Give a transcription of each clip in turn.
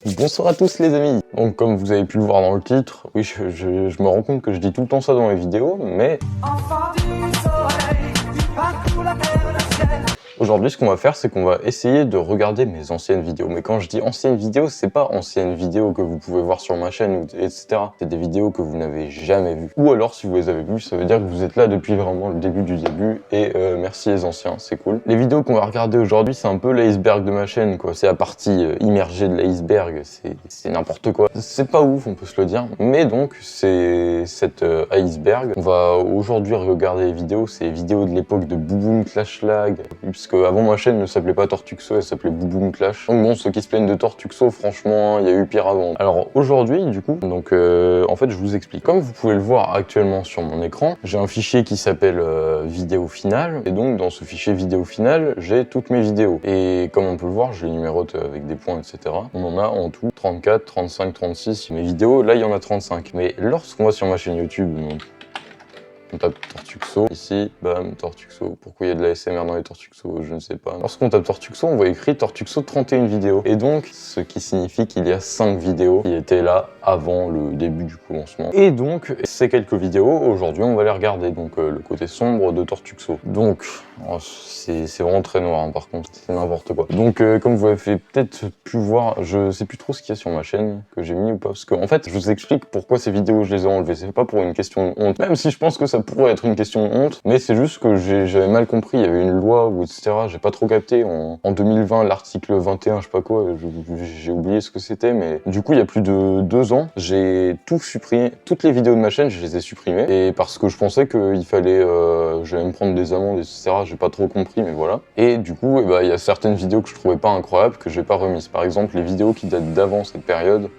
Bonsoir à tous les amis. Donc comme vous avez pu le voir dans le titre, oui je me rends compte que je dis tout le temps ça dans les vidéos, mais enfant du soleil, du parcours la terre et le ciel. Aujourd'hui, ce qu'on va faire, c'est qu'on va essayer de regarder mes anciennes vidéos. Mais quand je dis anciennes vidéos, c'est pas anciennes vidéos que vous pouvez voir sur ma chaîne, etc. C'est des vidéos que vous n'avez jamais vues. Ou alors, si vous les avez vues, ça veut dire que vous êtes là depuis vraiment le début du début. Et merci les anciens, c'est cool. Les vidéos qu'on va regarder aujourd'hui, c'est un peu l'iceberg de ma chaîne, quoi. C'est la partie immergée de l'iceberg. C'est n'importe quoi. C'est pas ouf, on peut se le dire. Mais donc, c'est cet iceberg. On va aujourd'hui regarder les vidéos. C'est les vidéos de l'époque de Bouboum Clash Lag. Puisque avant ma chaîne ne s'appelait pas Tortuxo, elle s'appelait Bouboum Clash. Donc bon, ceux qui se plaignent de Tortuxo, franchement, il y a eu pire avant. Alors aujourd'hui, du coup, donc en fait, je vous explique. Comme vous pouvez le voir actuellement sur mon écran, j'ai un fichier qui s'appelle vidéo finale. Et donc dans ce fichier vidéo finale, j'ai toutes mes vidéos. Et comme on peut le voir, je les numérote avec des points, etc. On en a en tout 34, 35, 36. Mes vidéos, là, il y en a 35. Mais lorsqu'on va sur ma chaîne YouTube, donc, on tape Tortuxo, ici, bam, Tortuxo. Pourquoi il y a de la SMR dans les Tortuxo, je ne sais pas. Lorsqu'on tape Tortuxo, on voit écrit Tortuxo 31 vidéos. Et donc, ce qui signifie qu'il y a 5 vidéos qui étaient là avant le début du commencement. Et donc, ces quelques vidéos, aujourd'hui, on va les regarder. Donc, le côté sombre de Tortuxo. Donc, oh, c'est vraiment très noir, hein, par contre, c'est n'importe quoi. Donc, comme vous avez peut-être pu voir, je sais plus trop ce qu'il y a sur ma chaîne, que j'ai mis ou pas. Parce que, en fait, je vous explique pourquoi ces vidéos, je les ai enlevées. C'est pas pour une question de honte. Même si je pense que ça pourrait être une question de honte, mais c'est juste que j'avais mal compris, il y avait une loi ou etc. J'ai pas trop capté. En 2020, l'article 21, je sais pas quoi, j'ai oublié ce que c'était, mais du coup, il y a plus de 2 ans, j'ai tout supprimé, toutes les vidéos de ma chaîne, je les ai supprimées, et parce que je pensais qu'il fallait, j'allais me prendre des amendes, etc. J'ai pas trop compris, mais voilà. Et du coup, il y a certaines vidéos que je trouvais pas incroyables, que j'ai pas remises. Par exemple, les vidéos qui datent d'avant cette période.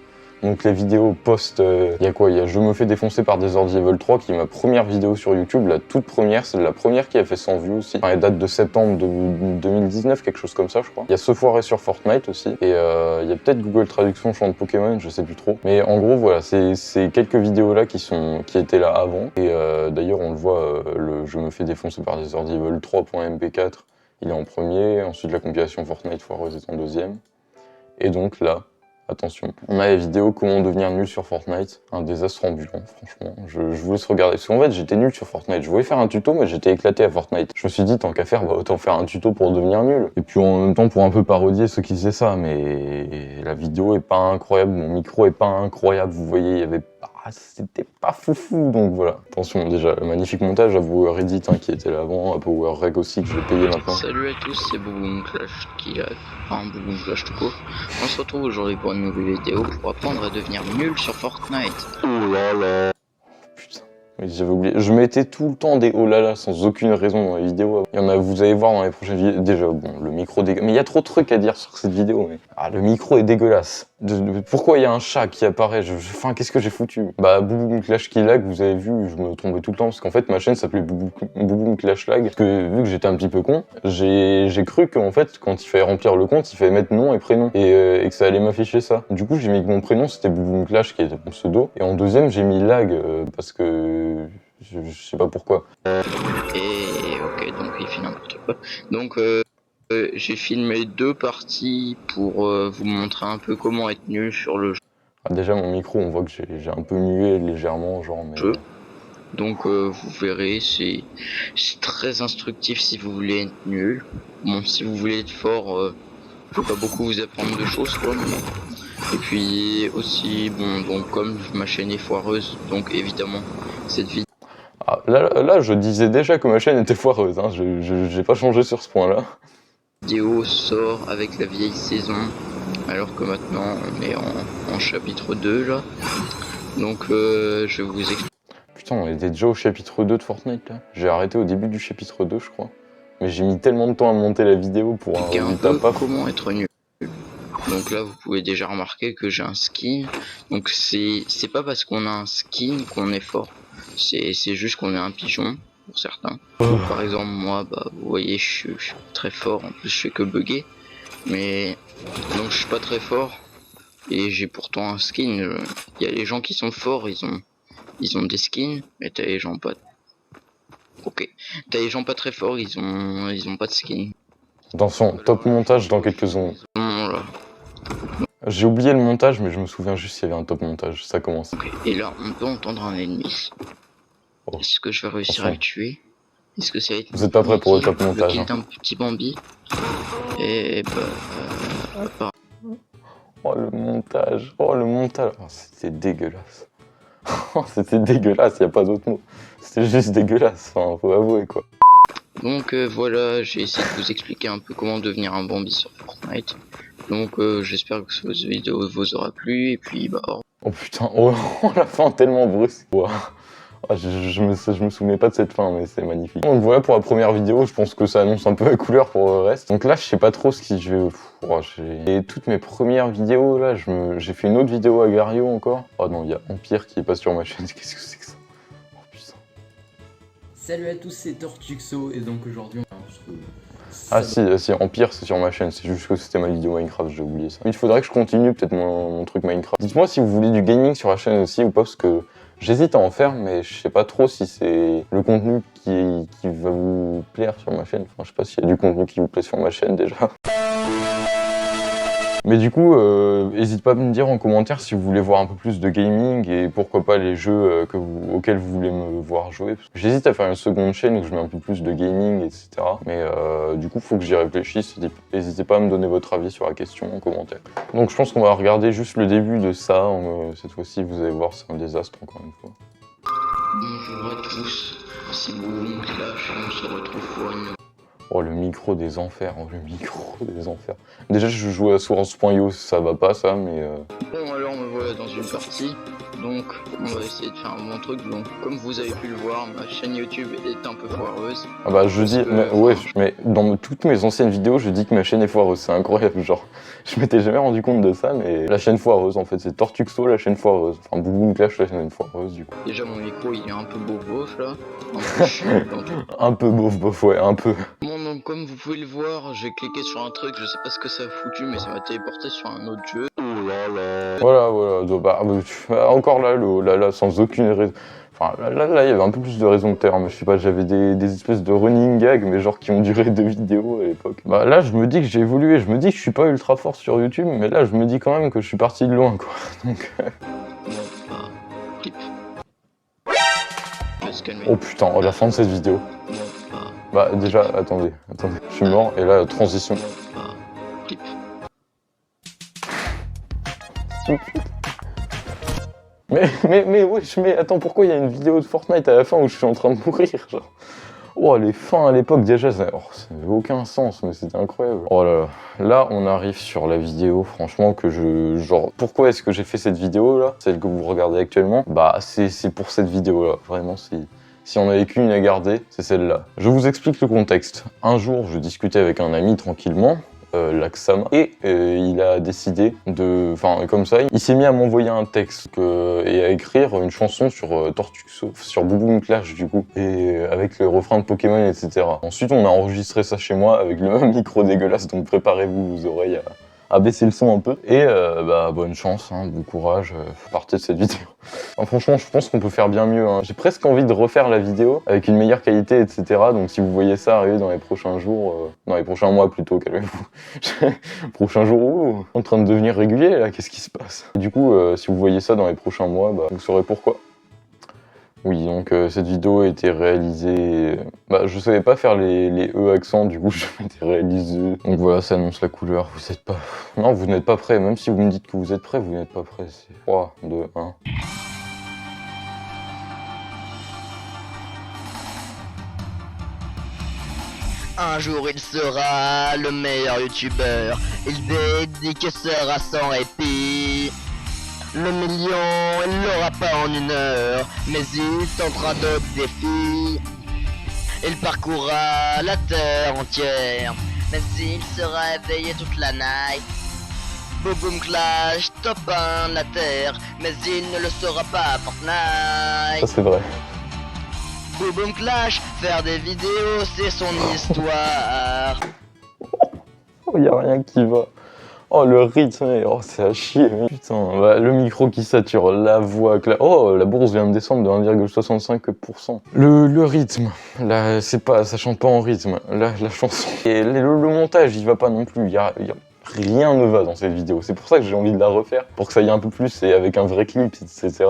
Donc les vidéos post, il y a quoi? Il y a Je me fais défoncer par des ordi Evil 3 qui est ma première vidéo sur YouTube, la toute première, c'est la première qui a fait 100 vues aussi. Enfin, elle date de septembre 2019, quelque chose comme ça, je crois. Il y a Ce foiré sur Fortnite aussi, et il y a peut-être Google Traduction chante Pokémon, je sais plus trop. Mais en gros, voilà, c'est quelques vidéos là qui étaient là avant. Et d'ailleurs, on le voit, le Je me fais défoncer par des ordi Evil 3.mp4, il est en premier, ensuite la compilation Fortnite foireuse est en deuxième. Et donc là, attention, on a les vidéos comment devenir nul sur Fortnite, un désastre ambulant, franchement, je vous laisse regarder, parce qu'en fait j'étais nul sur Fortnite, je voulais faire un tuto mais j'étais éclaté à Fortnite. Je me suis dit tant qu'à faire, autant faire un tuto pour devenir nul, et puis en même temps pour un peu parodier ceux qui faisaient ça, mais la vidéo est pas incroyable, mon micro est pas incroyable, vous voyez, il y avait pas... C'était pas foufou, donc voilà. Attention, déjà, le magnifique montage à Reddit hein, qui était là avant, à PowerReg aussi que je vais payer maintenant. Salut à tous, c'est Bouboum Clash qui arrive, enfin Bouboum Clash tout court. On se retrouve aujourd'hui pour une nouvelle vidéo pour apprendre à devenir nul sur Fortnite. Oh là là. Putain. Oui, j'avais oublié. Je mettais tout le temps des oh là là sans aucune raison dans les vidéos. Il y en a, vous allez voir dans les prochaines vidéos. Déjà, bon, le micro dégueulasse. Mais il y a trop de trucs à dire sur cette vidéo. Mais... Ah, le micro est dégueulasse. Pourquoi il y a un chat qui apparaît? Enfin, qu'est-ce que j'ai foutu? Bah, Bouboum Clash qui lag, vous avez vu, je me trompais tout le temps. Parce qu'en fait, ma chaîne s'appelait Bouboum Clash Lag. Parce que vu que j'étais un petit peu con, j'ai cru qu'en fait, quand il fallait remplir le compte, il fallait mettre nom et prénom. Et que ça allait m'afficher ça. Du coup, j'ai mis que mon prénom, c'était Bouboum Clash qui était mon pseudo. Et en deuxième, j'ai mis lag parce que... Je sais pas pourquoi. Et ok, donc il fait n'importe quoi. Donc j'ai filmé 2 parties pour vous montrer un peu comment être nul sur le Ah, déjà mon micro, on voit que j'ai un peu mué légèrement, genre mais... jeu. Donc vous verrez, c'est très instructif si vous voulez être nul. Bon, si vous voulez être fort, je vais pas beaucoup vous apprendre de choses quoi. Et puis aussi, bon, donc comme ma chaîne est foireuse, donc évidemment cette vidéo... Ah, là, je disais déjà que ma chaîne était foireuse, hein. J'ai pas changé sur ce point-là. Vidéo sort avec la vieille saison, alors que maintenant on est en chapitre 2 là. Donc je vais vous expliquer. Putain, on était déjà au chapitre 2 de Fortnite là. J'ai arrêté au début du chapitre 2, je crois. Mais j'ai mis tellement de temps à monter la vidéo pour un résultat pas fou. Comment être nul. Donc là vous pouvez déjà remarquer que j'ai un skin. Donc c'est pas parce qu'on a un skin qu'on est fort. C'est juste qu'on est un pigeon pour certains. Donc, par exemple moi, bah vous voyez je suis très fort, en plus je fais que bugger. Mais donc je suis pas très fort et j'ai pourtant un skin. Il y a les gens qui sont forts, ils ont des skins, mais t'as les gens pas. Ok, t'as les gens pas très forts, ils ont pas de skin. Dans son top montage dans quelques secondes. Voilà. J'ai oublié le montage, mais je me souviens juste qu'il y avait un top montage. Ça commence. Ok. Et là, on peut entendre un ennemi. Oh. Est-ce que je vais réussir à le tuer? Est-ce que ça va être Vous êtes pas prêts pour le top le montage, kill hein. d'un petit Bambi? Et bah, Oh le montage, oh le montage. Oh, c'était dégueulasse. C'était dégueulasse, y a pas d'autre mot. C'était juste dégueulasse, enfin, faut avouer quoi. donc voilà, j'ai essayé de vous expliquer un peu comment devenir un Bambi sur Fortnite. Donc j'espère que cette vidéo vous aura plu et puis bah Oh putain, oh la fin tellement brusque. Wow. Ah, je me souvenais pas de cette fin, mais c'est magnifique. Donc voilà pour la première vidéo, je pense que ça annonce un peu la couleur pour le reste. Donc là, je sais pas trop ce qui je vais... Et toutes mes premières vidéos, là, j'ai fait une autre vidéo à Gario encore. Oh non, il y a Empire qui est pas sur ma chaîne, qu'est-ce que c'est que ça? Oh putain. Salut à tous, c'est Tortuxo et donc aujourd'hui on Ah si, Empire c'est sur ma chaîne, c'est juste que c'était ma vidéo Minecraft, j'ai oublié ça. Il faudrait que je continue peut-être mon truc Minecraft. Dites-moi si vous voulez du gaming sur la chaîne aussi ou pas, parce que j'hésite à en faire, mais je sais pas trop si c'est le contenu qui va vous plaire sur ma chaîne. Enfin, je sais pas s'il y a du contenu qui vous plaît sur ma chaîne déjà. Mais du coup, n'hésitez pas à me dire en commentaire si vous voulez voir un peu plus de gaming et pourquoi pas les jeux auxquels vous voulez me voir jouer. J'hésite à faire une seconde chaîne où je mets un peu plus de gaming, etc. Mais du coup, faut que j'y réfléchisse. N'hésitez pas à me donner votre avis sur la question en commentaire. Donc je pense qu'on va regarder juste le début de ça. Cette fois-ci, vous allez voir, c'est un désastre encore une fois. bonjour à tous, c'est Boom Clash, on se retrouve pour une... Oh, le micro des enfers, oh, le micro des enfers. Déjà, je joue à Source.io, ça va pas ça, mais... Bon alors me voilà dans une partie, donc on va essayer de faire un bon truc. Donc comme vous avez pu le voir, ma chaîne YouTube est un peu foireuse. Ah bah je dis, ouais, mais dans toutes mes anciennes vidéos, je dis que ma chaîne est foireuse, c'est incroyable, genre, je m'étais jamais rendu compte de ça, mais la chaîne foireuse en fait, c'est Tortuxo la chaîne foireuse, enfin Boom Clash la chaîne foireuse du coup. Déjà mon micro il est un peu beauf là, un peu chiant, Un peu bof, ouais, un peu. Bon donc comme vous pouvez le voir, j'ai cliqué sur un truc, je sais pas ce que ça a foutu, mais ça m'a téléporté sur un autre jeu. Oh là là. Voilà, encore là, sans aucune raison. Enfin, là, il y avait un peu plus de raison de terme. Je sais pas, j'avais des espèces de running gags, mais genre qui ont duré 2 vidéos à l'époque. Bah là, je me dis que j'ai évolué. Je me dis que je suis pas ultra fort sur YouTube, mais là, je me dis quand même que je suis parti de loin, quoi. Donc... Oh putain, oh, la fin de cette vidéo. Bah déjà, attendez, je suis mort, et là, transition. Mais wesh, mais attends, pourquoi il y a une vidéo de Fortnite à la fin où je suis en train de mourir, genre? Oh, les fins à l'époque, déjà, ça n'avait aucun sens, mais c'était incroyable. Oh là là, là, on arrive sur la vidéo, franchement, que genre, pourquoi est-ce que j'ai fait cette vidéo-là, celle que vous regardez actuellement? Bah, c'est pour cette vidéo-là, vraiment, si on avait qu'une à garder, c'est celle-là. Je vous explique le contexte. Un jour, je discutais avec un ami tranquillement, Laxama, et il a décidé de... Enfin, comme ça, il s'est mis à m'envoyer un texte et à écrire une chanson sur Tortuxo, sur Boom Clash du coup, et avec le refrain de Pokémon, etc. Ensuite, on a enregistré ça chez moi avec le même micro dégueulasse, donc préparez-vous vos oreilles à baisser le son un peu. Et bah, bonne chance, hein, bon courage, partez de cette vidéo. Enfin, franchement, je pense qu'on peut faire bien mieux. Hein. J'ai presque envie de refaire la vidéo avec une meilleure qualité, etc. Donc si vous voyez ça arriver dans les prochains jours, dans les prochains mois plutôt, calmez-vous. Prochains jours, ouh, en train de devenir régulier là, qu'est-ce qui se passe? Et du coup, si vous voyez ça dans les prochains mois, bah, vous saurez pourquoi. Oui, donc cette vidéo a été réalisée... Bah, je savais pas faire les E accents, du coup je m'étais réalisé. Donc voilà, ça annonce la couleur, vous êtes pas... Non, vous n'êtes pas prêts, même si vous me dites que vous êtes prêts, vous n'êtes pas prêts. C'est 3, 2, 1... Un jour il sera le meilleur youtubeur, il dédicacera sans répit. Le million, il l'aura pas en 1 heure, mais il tentera d'autres défis. Il parcourra la terre entière, même s'il sera éveillé toute la night. Boom Clash, top 1 de la terre, mais il ne le sera pas à Fortnite. Ça c'est vrai. Boom Clash, faire des vidéos, c'est son histoire. Oh, y a rien qui va. Oh, le rythme, oh, c'est à chier, mais putain. Bah, le micro qui sature, la voix, oh, la bourse vient de descendre de 1,65%. Le rythme, là, c'est pas, ça chante pas en rythme, la chanson. Et le montage, il va pas non plus, y a rien ne va dans cette vidéo. C'est pour ça que j'ai envie de la refaire, pour que ça aille un peu plus et avec un vrai clip, etc.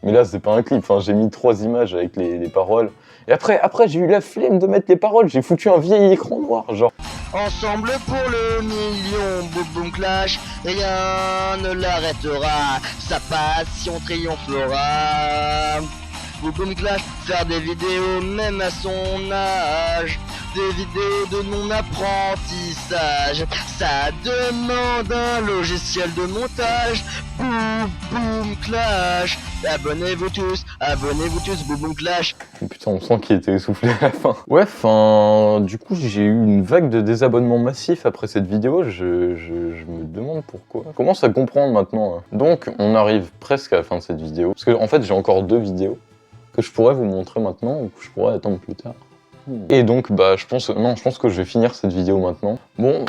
Mais là, c'est pas un clip. Enfin, j'ai mis 3 images avec les paroles. Et après j'ai eu la flemme de mettre les paroles. J'ai foutu un vieil écran noir, genre. Ensemble pour le million, Boom Boom Clash, rien ne l'arrêtera, sa passion triomphera. Boom Boom Clash, faire des vidéos même à son âge, des vidéos de non-apprentissage, ça demande un logiciel de montage. Boom Boom Clash, abonnez-vous tous, Boom Boom Clash. Putain, on sent qu'il était essoufflé à la fin. Ouais, du coup, j'ai eu une vague de désabonnements massifs après cette vidéo. Je me demande pourquoi. Je commence à comprendre maintenant. Hein. Donc, on arrive presque à la fin de cette vidéo. Parce que, en fait, j'ai encore 2 vidéos que je pourrais vous montrer maintenant ou que je pourrais attendre plus tard. Et donc, je pense que je vais finir cette vidéo maintenant. Bon,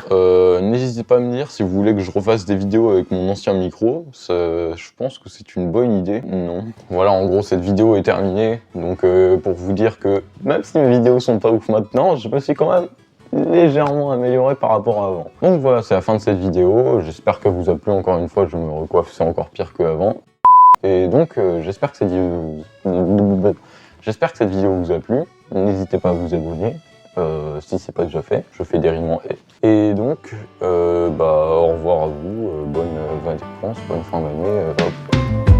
n'hésitez pas à me dire si vous voulez que je refasse des vidéos avec mon ancien micro. Je pense que c'est une bonne idée. Non. Voilà, en gros, cette vidéo est terminée. Donc, pour vous dire que même si mes vidéos sont pas ouf maintenant, je me suis quand même légèrement amélioré par rapport à avant. Donc voilà, c'est la fin de cette vidéo. J'espère qu'elle vous a plu. Encore une fois, je me recoiffe, c'est encore pire qu'avant. Et donc, j'espère que cette vidéo vous a plu. N'hésitez pas à vous abonner, si c'est pas déjà fait. Je fais des rimes en « et ». Donc, au revoir à vous, bonne vacances, bonne fin d'année.